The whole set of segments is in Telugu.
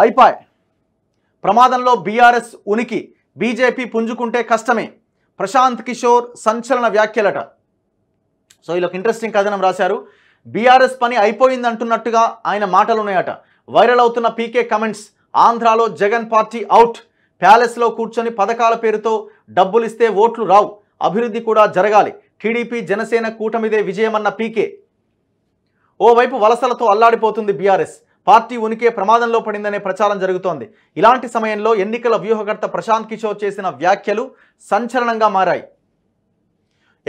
అయిపాయ్ ప్రమాదంలో బీఆర్ఎస్ ఉనికి బీజేపీ పుంజుకుంటే కష్టమే ప్రశాంత్ కిషోర్ సంచలన వ్యాఖ్యలట. సో ఇలా ఒక ఇంట్రెస్టింగ్ కథనం రాశారు. బీఆర్ఎస్ పని అయిపోయిందంటున్నట్టుగా ఆయన మాటలు ఉన్నాయట. వైరల్ అవుతున్న పీకే కమెంట్స్. ఆంధ్రాలో జగన్ పార్టీ అవుట్. ప్యాలెస్లో కూర్చొని పథకాల పేరుతో డబ్బులు ఇస్తే ఓట్లు రావు, అభివృద్ధి కూడా జరగాలి. టీడీపీ జనసేన కూటమిదే విజయమన్న పీకే. ఓవైపు వలసలతో అల్లాడిపోతుంది బీఆర్ఎస్. పార్టీ ఉనికే ప్రమాదంలో పడిందనే ప్రచారం జరుగుతోంది. ఇలాంటి సమయంలో ఎన్నికల వ్యూహకర్త ప్రశాంత్ కిషోర్ చేసిన వ్యాఖ్యలు సంచలనంగా మారాయి.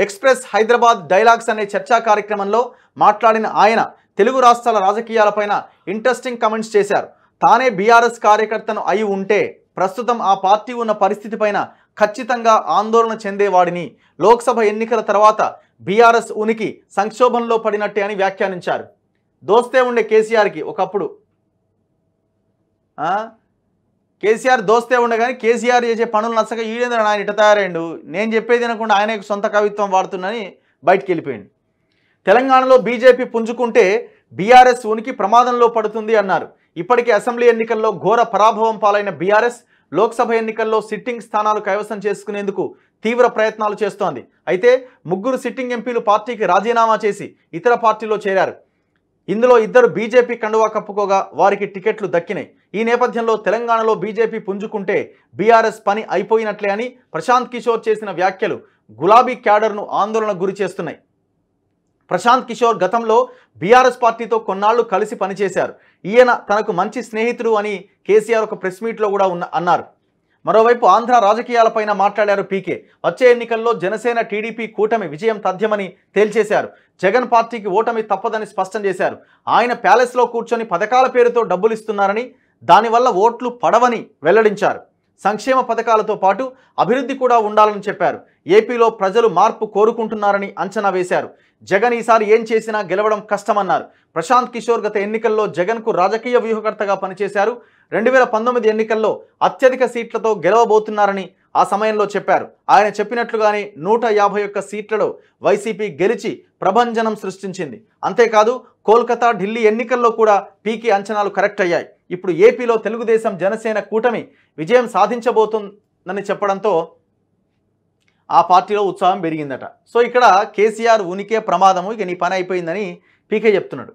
ఎక్స్ప్రెస్ హైదరాబాద్ డైలాగ్స్ అనే చర్చా కార్యక్రమంలో మాట్లాడిన ఆయన తెలుగు రాష్ట్రాల రాజకీయాలపైన ఇంట్రెస్టింగ్ కమెంట్స్ చేశారు. తానే బీఆర్ఎస్ కార్యకర్తను అయి ఉంటే ప్రస్తుతం ఆ పార్టీ ఉన్న పరిస్థితిపైన ఖచ్చితంగా ఆందోళన చెందేవాడిని. లోక్సభ ఎన్నికల తర్వాత బీఆర్ఎస్ ఉనికి సంక్షోభంలో పడినట్టే అని వ్యాఖ్యానించారు. దోస్తే ఉండే కేసీఆర్కి ఒకప్పుడు కేసీఆర్ దోస్తే ఉండే కానీ కేసీఆర్ చేసే పనులు నచ్చక ఈడేంద్ర ఆయన ఇట తయారైండు, నేను చెప్పేది వినకుండా ఆయన సొంత కవిత్వం వాడుతుందని బయటికి వెళ్ళిపోయింది. తెలంగాణలో బీజేపీ పుంజుకుంటే బీఆర్ఎస్ ఉనికి ప్రమాదంలో పడుతుంది అన్నారు. ఇప్పటికే అసెంబ్లీ ఎన్నికల్లో ఘోర పరాభవం పాలైన బీఆర్ఎస్ లోక్సభ ఎన్నికల్లో సిట్టింగ్ స్థానాలు కైవసం చేసుకునేందుకు తీవ్ర ప్రయత్నాలు చేస్తోంది. అయితే 3 సిట్టింగ్ ఎంపీలు పార్టీకి రాజీనామా చేసి ఇతర పార్టీలో చేరారు. ఇందులో 2 బీజేపీ కండువా కప్పుకోగా వారికి టికెట్లు దక్కినాయి. ఈ నేపథ్యంలో తెలంగాణలో బీజేపీ పుంజుకుంటే బీఆర్ఎస్ పని అయిపోయినట్లే అని ప్రశాంత్ కిషోర్ చేసిన వ్యాఖ్యలు గులాబీ క్యాడర్ను ఆందోళనకు గురి చేస్తున్నాయి. ప్రశాంత్ కిషోర్ గతంలో బీఆర్ఎస్ పార్టీతో కొన్నాళ్లు కలిసి పనిచేశారు. ఈయన తనకు మంచి స్నేహితుడు అని కేసీఆర్ ఒక ప్రెస్ మీట్లో కూడా అన్నారు. మరోవైపు ఆంధ్ర రాజకీయాలపైన మాట్లాడారు పీకే. వచ్చే ఎన్నికల్లో జనసేన టీడీపీ కూటమి విజయం తథ్యమని తేల్చేశారు. జగన్ పార్టీకి ఓటమి తప్పదని స్పష్టం చేశారు. ఆయన ప్యాలెస్లో కూర్చొని పథకాల పేరుతో డబ్బులు ఇస్తున్నారని, దానివల్ల ఓట్లు పడవని వెల్లడించారు. సంక్షేమ పథకాలతో పాటు అభివృద్ధి కూడా ఉండాలని చెప్పారు. ఏపీలో ప్రజలు మార్పు కోరుకుంటున్నారని అంచనా వేశారు. జగన్ ఈసారి ఏం చేసినా గెలవడం కష్టమన్నారు. ప్రశాంత్ కిషోర్ గత ఎన్నికల్లో జగన్కు రాజకీయ వ్యూహకర్తగా పనిచేశారు. 2019 ఎన్నికల్లో అత్యధిక సీట్లతో గెలవబోతున్నారని ఆ సమయంలో చెప్పారు. ఆయన చెప్పినట్లుగానే 151 సీట్లలో వైసీపీ గెలిచి ప్రభంజనం సృష్టించింది. అంతేకాదు కోల్కతా, ఢిల్లీ ఎన్నికల్లో కూడా పీకే అంచనాలు కరెక్ట్ అయ్యాయి. ఇప్పుడు ఏపీలో తెలుగుదేశం జనసేన కూటమి విజయం సాధించబోతుందని చెప్పడంతో ఆ పార్టీలో ఉత్సాహం పెరిగిందట. సో ఇక్కడ కేసీఆర్ ఉనికే ప్రమాదము, ఇక నీ పని అయిపోయిందని పీకే చెప్తున్నాడు.